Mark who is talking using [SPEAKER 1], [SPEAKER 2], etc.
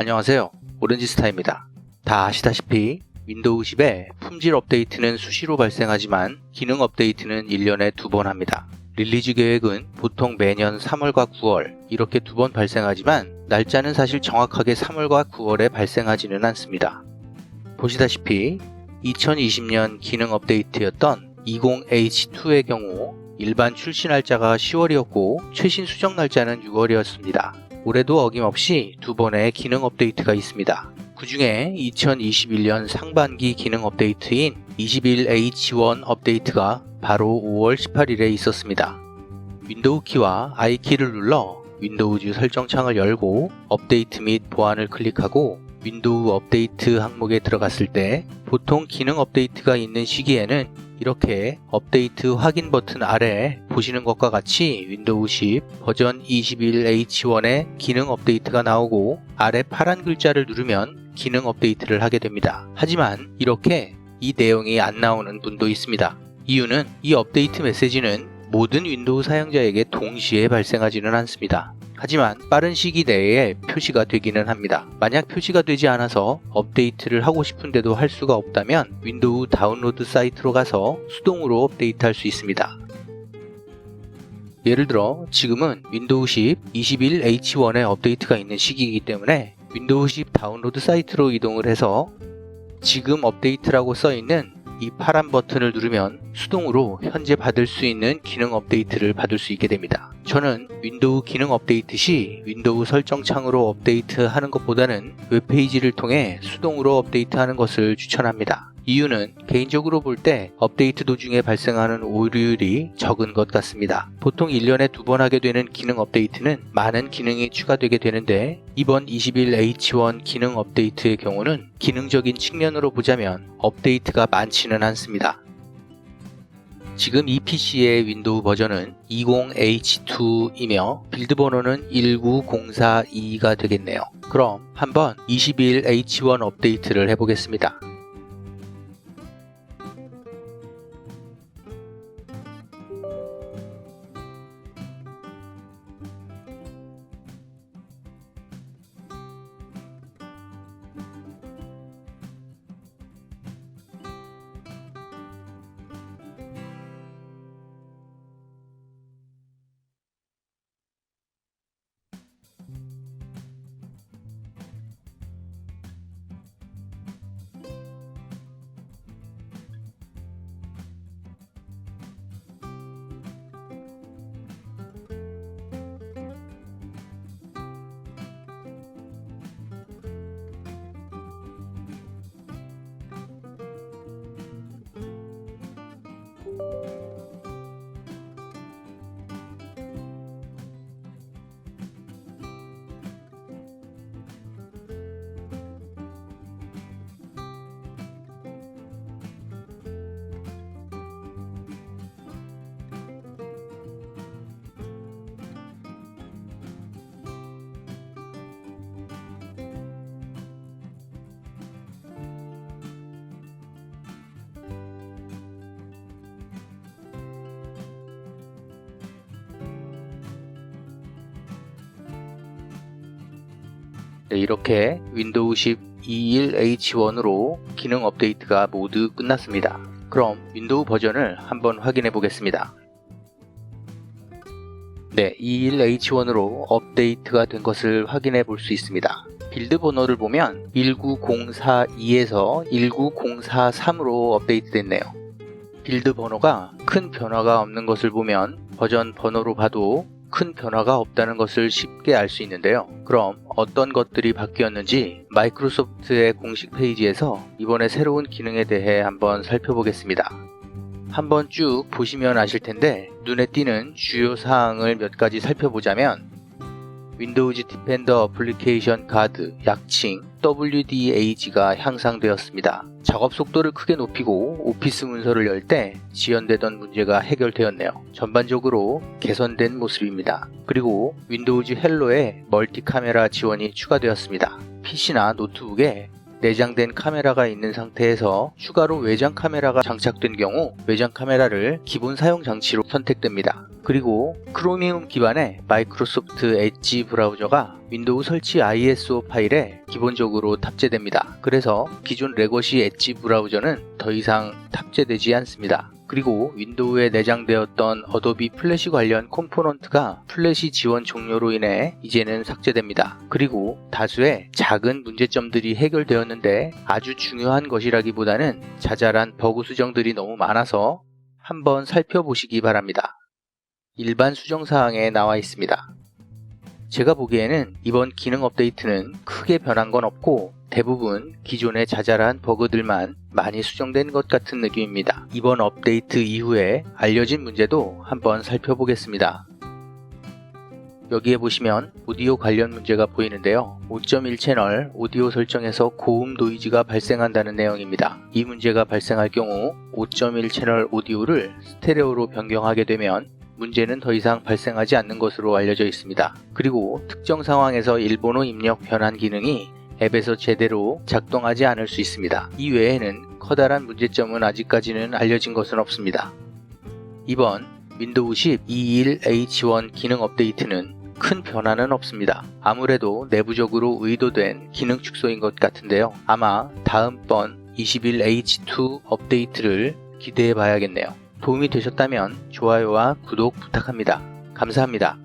[SPEAKER 1] 안녕하세요. 오렌지스타입니다. 다 아시다시피 윈도우 10의 품질 업데이트는 수시로 발생하지만 기능 업데이트는 1년에 2번 합니다. 릴리즈 계획은 보통 매년 3월과 9월 이렇게 2번 발생하지만 날짜는 사실 정확하게 3월과 9월에 발생하지는 않습니다. 보시다시피 2020년 기능 업데이트였던 20H2의 경우 일반 출시 날짜가 10월이었고 최신 수정 날짜는 6월이었습니다. 올해도 어김없이 2번의 기능 업데이트가 있습니다. 그 중에 2021년 상반기 기능 업데이트인 21H1 업데이트가 바로 5월 18일에 있었습니다. 윈도우 키와 I 키를 눌러 윈도우즈 설정창을 열고 업데이트 및 보안을 클릭하고 윈도우 업데이트 항목에 들어갔을 때 보통 기능 업데이트가 있는 시기에는 이렇게 업데이트 확인 버튼 아래 보시는 것과 같이 윈도우 10 버전 21H1의 기능 업데이트가 나오고 아래 파란 글자를 누르면 기능 업데이트를 하게 됩니다. 하지만 이렇게 이 내용이 안 나오는 분도 있습니다. 이유는 이 업데이트 메시지는 모든 윈도우 사용자에게 동시에 발생하지는 않습니다. 하지만 빠른 시기 내에 표시가 되기는 합니다. 만약 표시가 되지 않아서 업데이트를 하고 싶은데도 할 수가 없다면 윈도우 다운로드 사이트로 가서 수동으로 업데이트할 수 있습니다. 예를 들어 지금은 윈도우 10 21H1의 업데이트가 있는 시기이기 때문에 윈도우 10 다운로드 사이트로 이동을 해서 지금 업데이트라고 써있는 이 파란 버튼을 누르면 수동으로 현재 받을 수 있는 기능 업데이트를 받을 수 있게 됩니다. 저는 윈도우 기능 업데이트 시 윈도우 설정창으로 업데이트하는 것보다는 웹페이지를 통해 수동으로 업데이트하는 것을 추천합니다. 이유는 개인적으로 볼 때 업데이트 도중에 발생하는 오류율이 적은 것 같습니다. 보통 1년에 2번 하게 되는 기능 업데이트는 많은 기능이 추가되게 되는데 이번 21H1 기능 업데이트의 경우는 기능적인 측면으로 보자면 업데이트가 많지는 않습니다. 지금 이 PC의 윈도우 버전은 20H2이며 빌드 번호는 19042가 되겠네요. 그럼 한번 21H1 업데이트를 해보겠습니다. 네, 이렇게 윈도우 10 21H1으로 기능 업데이트가 모두 끝났습니다. 그럼 윈도우 버전을 한번 확인해 보겠습니다. 네, 21H1으로 업데이트가 된 것을 확인해 볼 수 있습니다. 빌드 번호를 보면 19042에서 19043으로 업데이트 됐네요. 빌드 번호가 큰 변화가 없는 것을 보면 버전 번호로 봐도 큰 변화가 없다는 것을 쉽게 알 수 있는데요. 그럼 어떤 것들이 바뀌었는지 마이크로소프트의 공식 페이지에서 이번에 새로운 기능에 대해 한번 살펴보겠습니다. 한번 쭉 보시면 아실 텐데 눈에 띄는 주요 사항을 몇 가지 살펴보자면 윈도우즈 디펜더 어플리케이션 가드 약칭 WDAG가 향상되었습니다. 작업 속도를 크게 높이고 오피스 문서를 열 때 지연되던 문제가 해결되었네요. 전반적으로 개선된 모습입니다. 그리고 윈도우즈 헬로에 멀티 카메라 지원이 추가되었습니다. PC나 노트북에 내장된 카메라가 있는 상태에서 추가로 외장 카메라가 장착된 경우 외장 카메라를 기본 사용 장치로 선택됩니다. 그리고 크로미움 기반의 마이크로소프트 엣지 브라우저가 윈도우 설치 ISO 파일에 기본적으로 탑재됩니다. 그래서 기존 레거시 엣지 브라우저는 더 이상 탑재되지 않습니다. 그리고 윈도우에 내장되었던 어도비 플래시 관련 컴포넌트가 플래시 지원 종료로 인해 이제는 삭제됩니다. 그리고 다수의 작은 문제점들이 해결되었는데 아주 중요한 것이라기보다는 자잘한 버그 수정들이 너무 많아서 한번 살펴보시기 바랍니다. 일반 수정사항에 나와 있습니다. 제가 보기에는 이번 기능 업데이트는 크게 변한 건 없고 대부분 기존의 자잘한 버그들만 많이 수정된 것 같은 느낌입니다. 이번 업데이트 이후에 알려진 문제도 한번 살펴보겠습니다. 여기에 보시면 오디오 관련 문제가 보이는데요. 5.1 채널 오디오 설정에서 고음 노이즈가 발생한다는 내용입니다. 이 문제가 발생할 경우 5.1 채널 오디오를 스테레오로 변경하게 되면 문제는 더 이상 발생하지 않는 것으로 알려져 있습니다. 그리고 특정 상황에서 일본어 입력 변환 기능이 앱에서 제대로 작동하지 않을 수 있습니다. 이 외에는 커다란 문제점은 아직까지는 알려진 것은 없습니다. 이번 윈도우 10 21H1 기능 업데이트는 큰 변화는 없습니다. 아무래도 내부적으로 의도된 기능 축소인 것 같은데요. 아마 다음번 21H2 업데이트를 기대해 봐야겠네요. 도움이 되셨다면 좋아요와 구독 부탁합니다. 감사합니다.